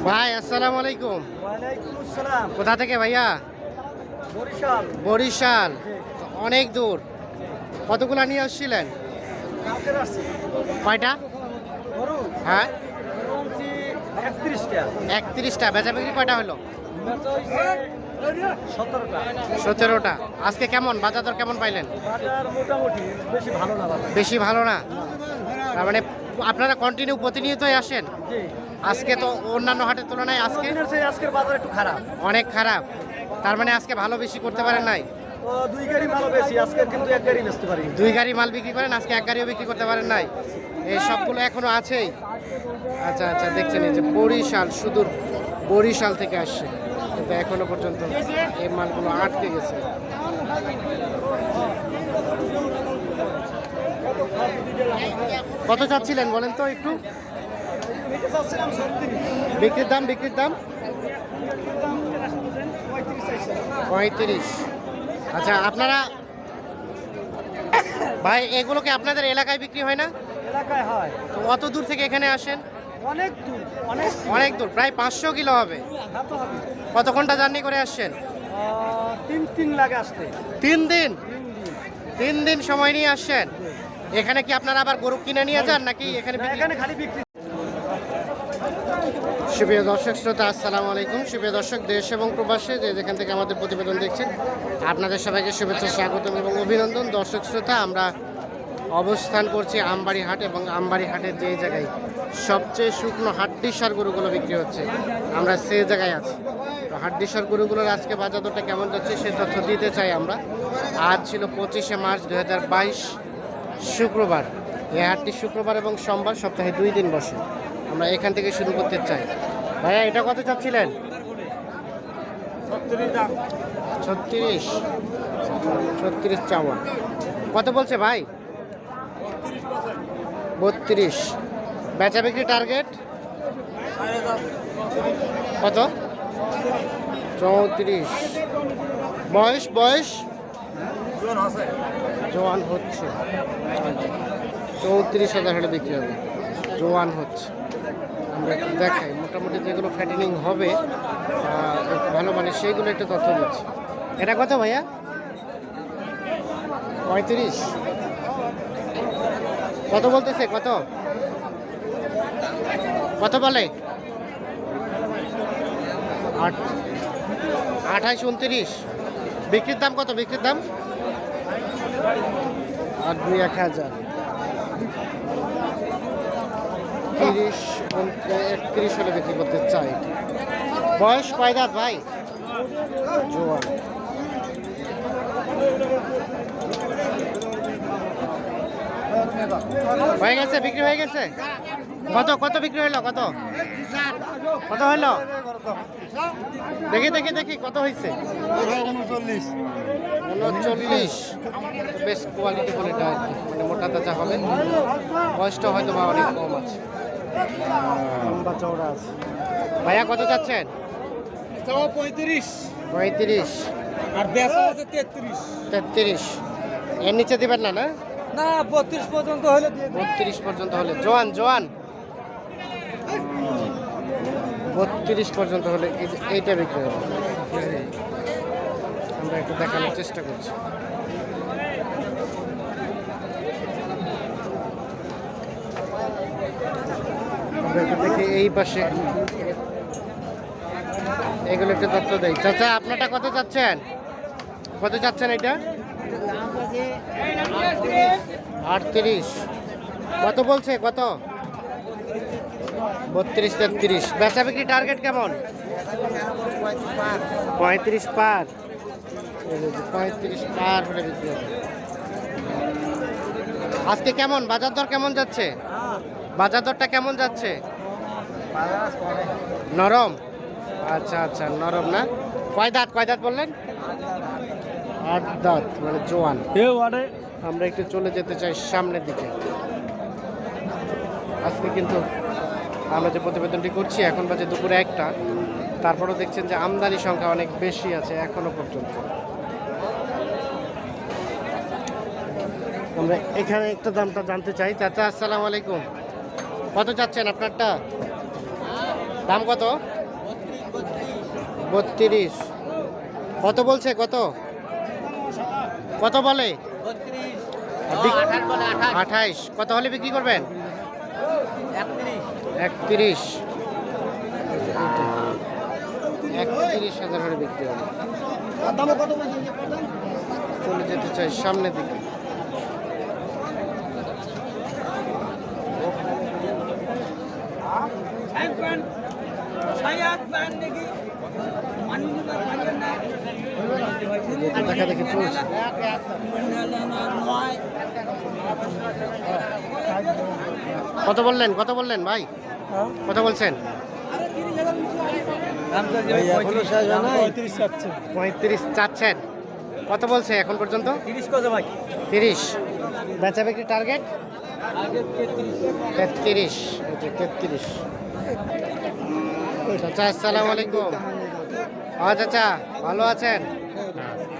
ভাই আসসালামু আলাইকুম। ওয়ালাইকুম আসসালাম। কোথা থেকে ভাইয়া? বরিশাল। বরিশাল। অনেক দূর। কতগুলা নিয়ে আসছিলেন? কালকের আসছি। কয়টা? গরু হ্যাঁ, গরু আনছি 31টা। 31টা। বেচা বিক্রি কয়টা হলো? বেচা হইছে 17টা। 17টা। আজকে কেমন বাজার দর কেমন পাইলেন? বাজার মোটামুটি বেশি ভালো না বাজার। বেশি ভালো না। তার মানে আপনারা কন্টিনিউ প্রতিনিয়তই আসেন? জি। আজকে তো অন্যান্য হাটের তুলনায় আজকে দিনের চেয়ে আজকের বাজার একটু খারাপ। অনেক খারাপ। তার মানে আজকে ভালো বেশি করতে পারেন নাই? ও 2 গাড়ি মালও বেশি, আজকে কিন্তু 1 গাড়ি বেচতে পারি। 2 গাড়ি মাল বিক্রি করেন, আজকে 1 গাড়িও বিক্রি করতে পারেন নাই। এই সবগুলো এখনো আছেই। আচ্ছা আচ্ছা, দেখছেন এই যে বরিশাল, সুদূর বরিশাল থেকে আসছে, কিন্তু এখনো পর্যন্ত এই মালগুলো আটকে গেছে। কত চাচ্ছিলেন বলেন তো একটু? এটা চাচ্ছিলাম 36। বিক্রির দাম? বিক্রির দাম 35। আচ্ছা, আপনারা ভাই এগুলোকে আপনাদের এলাকায় বিক্রি হয় না? এলাকায় হয়। তো অত দূর থেকে এখানে আসেন? অনেক দূর, অনেক অনেক দূর, প্রায় 500 কিলো হবে। হ্যাঁ তো হবে। কত ঘন্টা জার্নি করে আসছেন? 3 লাগে আসতে। 3 দিন। 3 দিন। 3 দিন সময় নিয়ে আসছেন। এখানে কি আপনারা আবার গরু কিনে নিয়ে যান নাকি এখানে না, বিক্রি? এখানে খালি বিক্রি। সুপ্রিয় দর্শক শ্রোতা, আসসালামু আলাইকুম। সুপ্রিয় দর্শক, দেশ এবং প্রবাসে যে যেখান থেকে আমাদের প্রতিবেদন দেখছেন, আপনাদের সবাইকে শুভেচ্ছা, স্বাগতম এবং অভিনন্দন। দর্শক শ্রোতা, আমরা অবস্থান করছি আমবাড়ি হাট, এবং আমবাড়ি হাটের যে জায়গায় সবচেয়ে শুকনো হাড্ডিসার গরুগুলো বিক্রি হচ্ছে, আমরা সেই জায়গায় আছি। তো হাড্ডিসার গরুগুলোর আজকে বাজার দরটা কেমন যাচ্ছে সে তথ্য দিতে চাই আমরা। আজ ছিল 25শে মার্চ 2022, শুক্রবার। এই হাটটি শুক্রবার এবং সোমবার সপ্তাহে 2 দিন বসে। আমরা এখান থেকে শুরু করতে চাই। ভাইয়া এটা কত চাচ্ছিলেন? 36। 36 চাওয়া। কত বলছে ভাই? 32। বেচা বিক্রি টার্গেট কত? 34। বয়স বয়স জোয়ান হচ্ছে। 34,000 হলে বিক্রি হবে। জোয়ান হচ্ছে। আমরা একটু দেখাই মোটামুটি যেগুলো ফ্যাটেনিং হবে একটু ভালো, মানে সেইগুলো একটু তথ্য দিচ্ছি। এটা কত ভাইয়া? 35। কত বলতেছে? কত কত বলে? 28, 29। বিক্রির দাম কত? বিক্রির দাম 8, 2, 1,000। 30, 31 হলে বিক্রি করতে চাই। বয়স কয় দাঁত ভাই? জোয়ান। হয়ে গেছে, বিক্রি হয়ে গেছে। কত কত বিক্রি হইলো? কত কত হইলো? দেখি দেখি দেখি কত হয়েছে। 39। বেশ কোয়ালিটি বলে এটা আর কি, মানে মোটা তাজা হবে। বয়সটা হয়তো বা অনেক কম আছে, লম্বা চওড়া আছে। ভাইয়া কত চাচ্ছেন? 35 35। আর বেচা আছে 33। 33। এর নিচে দিবেন না? না, না 32 পর্যন্ত হলে দিয়ে দিন। 32 পর্যন্ত হলে। জোয়ান জোয়ান 32 পর্যন্ত হলে এইটা বিক্রি হবে। আমরা একটু দেখানোর চেষ্টা করছি। আমরা একটু দেখি এই পাশে এগুলো একটু তথ্য দেয়। চাচা আপনারটা কত চাচ্ছেন? কত চাচ্ছেন এটা? 38। কত বলছে? কত? 32, 33। বেচা বিক্রি টার্গেট কেমন? 35 পার। 35 পার হলে বিক্রি হবে। আজকে কেমন বাজার দর কেমন যাচ্ছে? বাজার দরটা কেমন যাচ্ছে? নরম। আচ্ছা আচ্ছা, নরম না। কয় দাঁত? কয় দাঁত বললেন? 8 দাঁত, মানে জোয়ান। আমরা একটু চলে যেতে চাই সামনের দিকে। আজকে কিন্তু আমরা যে প্রতিবেদনটি করছি এখন বাজে দুপুরে 1টা, তারপরেও দেখছেন যে আমদানি সংখ্যা অনেক বেশি আছে এখনো পর্যন্ত। আমরা এখানে একটা দামটা জানতে চাই। চাচা আসসালামু আলাইকুম। কত চাচ্ছেন আপনারটা? দাম কত? 32। কত বলছে? কত কত বলে? 28। কত হলে বিক্রি করবেন? 31। 31,000 হলে বিক্রি হবে। চলে যেতে চাই সামনের দিকে। দেখা দেখি চলছে। কত বললেন? কত বললেন ভাই? কত বলছেন? 35 চাচ্ছেন। কত বলছে এখন পর্যন্ত? 30। বেচা বিক্রি টার্গেট 33। 33। চাচা আসসালামু আলাইকুম। হ্যাঁ চাচা, ভালো আছেন?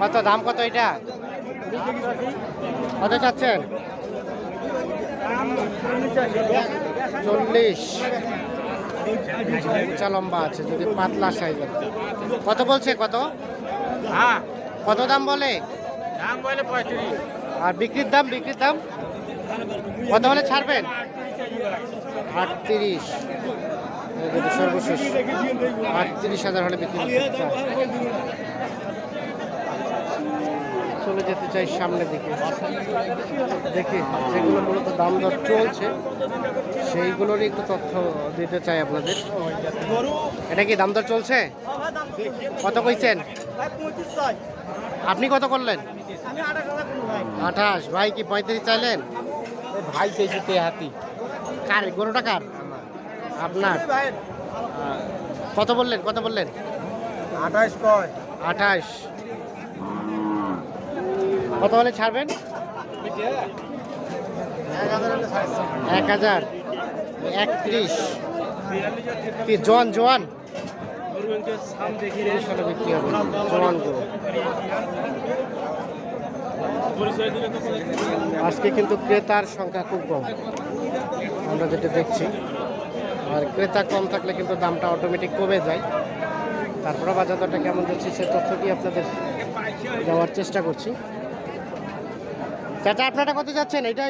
কত দাম? কত এটা? কত চাচ্ছেন? 40। উঁচা লম্বা আছে, যদি পাতলা সাইজের। কত বলছে? কত কত দাম বলে? 35। আর বিক্রির দাম? বিক্রির দাম কত হলে ছাড়বেন? 38। সর্বশেষ 38,000 হলে বিক্রি করতে চায়। চলে যেতে চাই সামনের দিকে, দেখি যেগুলো মূলত দাম দর চলছে সেইগুলোরই একটু তথ্য দিতে চাই আপনাদের। এটা কি দাম দর চলছে? কত কইছেন? আপনি কত করলেন? 28। ভাই কি 35 চাইলেন? ভাই চাইছে তে হাতি। কার গরুটা? কার? আপনার। কত বললেন? কত বললেন? 28 কয়। 28। কত হলে ছাড়বেন? 1000। 31। কি জোয়ান? জোয়ান বিক্রি হবে। জোয়ান গরু। আজকে কিন্তু ক্রেতার সংখ্যা খুব কম, আমরা যেটা দেখছি। আর ক্রেতা কম থাকলে কিন্তু দামটা অটোমেটিক কমে যায়। তারপরে বাজার দরটা কেমন যাচ্ছে সে তথ্যটি আপনাদের দেওয়ার চেষ্টা করছি। চাচা আপনারা কত যাচ্ছেন? এটা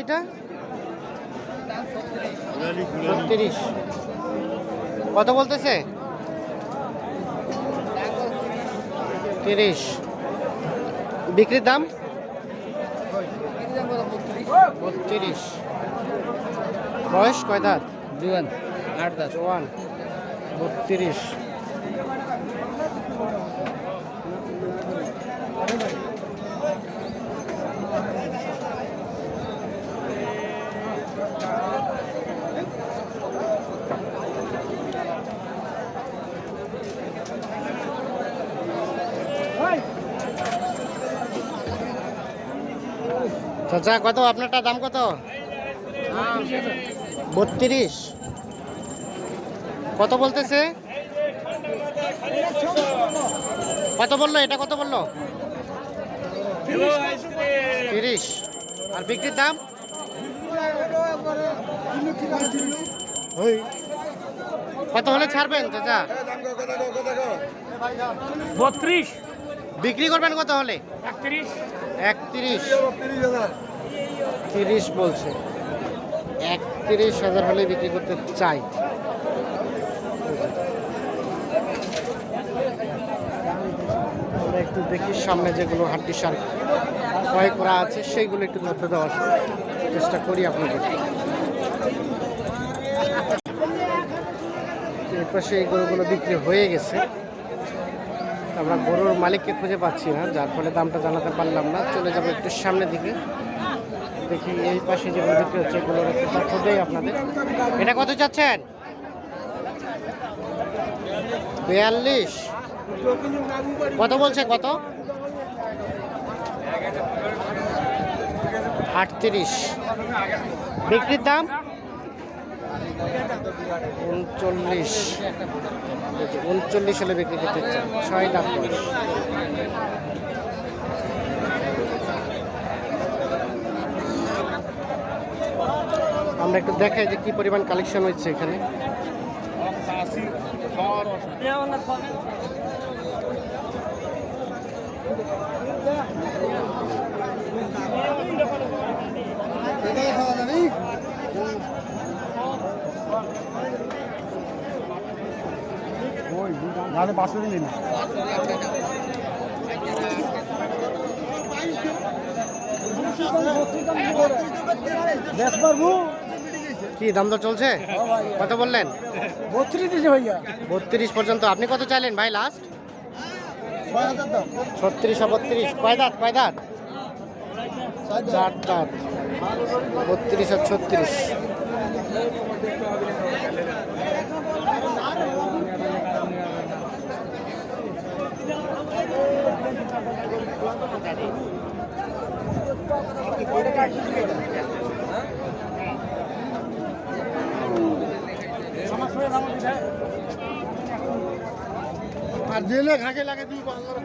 36। কত বলতেছে? 30। বিক্রির দাম 32। বয়স কয় দাঁত? জুয়ান 8 দাঁত। জোয়ান। 32। চাচা কত আপনারটা দাম? কত? 32। কত বলতেছে? কত বললো? এটা কত বললো? 30। আর বিক্রির দাম? কত হলে ছাড়বেন চাচা? 32। বিক্রি করবেন কত হলে? 31। 31। 30 বলছে। 31,000 হলে বিক্রি করতে চাই। আমরা একটু দেখি সামনে যেগুলো হাড্ডি সার ক্রয় করা আছে সেইগুলো একটু তথ্য দেওয়ার চেষ্টা করি আপনাদের। এর পাশে এই গরুগুলো বিক্রি হয়ে গেছে, আমরা গরুর মালিককে খুঁজে পাচ্ছি না, যার ফলে দামটা জানাতে পারলাম না। চলে যাবো একটু সামনের দিকে, দেখি এই পাশে যেগুলো বিক্রি হচ্ছে এগুলোর একটু তথ্য দেই আপনাদের। এটা কত চাচ্ছেন? 42। কত বলছে? কত? 38। বিক্রির দাম 39। 39 হলে বিক্রি করতে চান। 6 লাখ। আমরা একটু দেখাই যে কি পরিমাণ কালেকশন হচ্ছে এখানে। পাঁচশো দিন কি দাম দর চলছে? কত বললেন? 32 দিয়েছে ভাইয়া। 32 পর্যন্ত। আপনি কত চাইলেন ভাই লাস্ট? 36 32। কয় দাঁত কয় দাঁত? 4 দাঁত। 32 আর 36। আর জেলে ঘাকে লাগে তুই বাংলার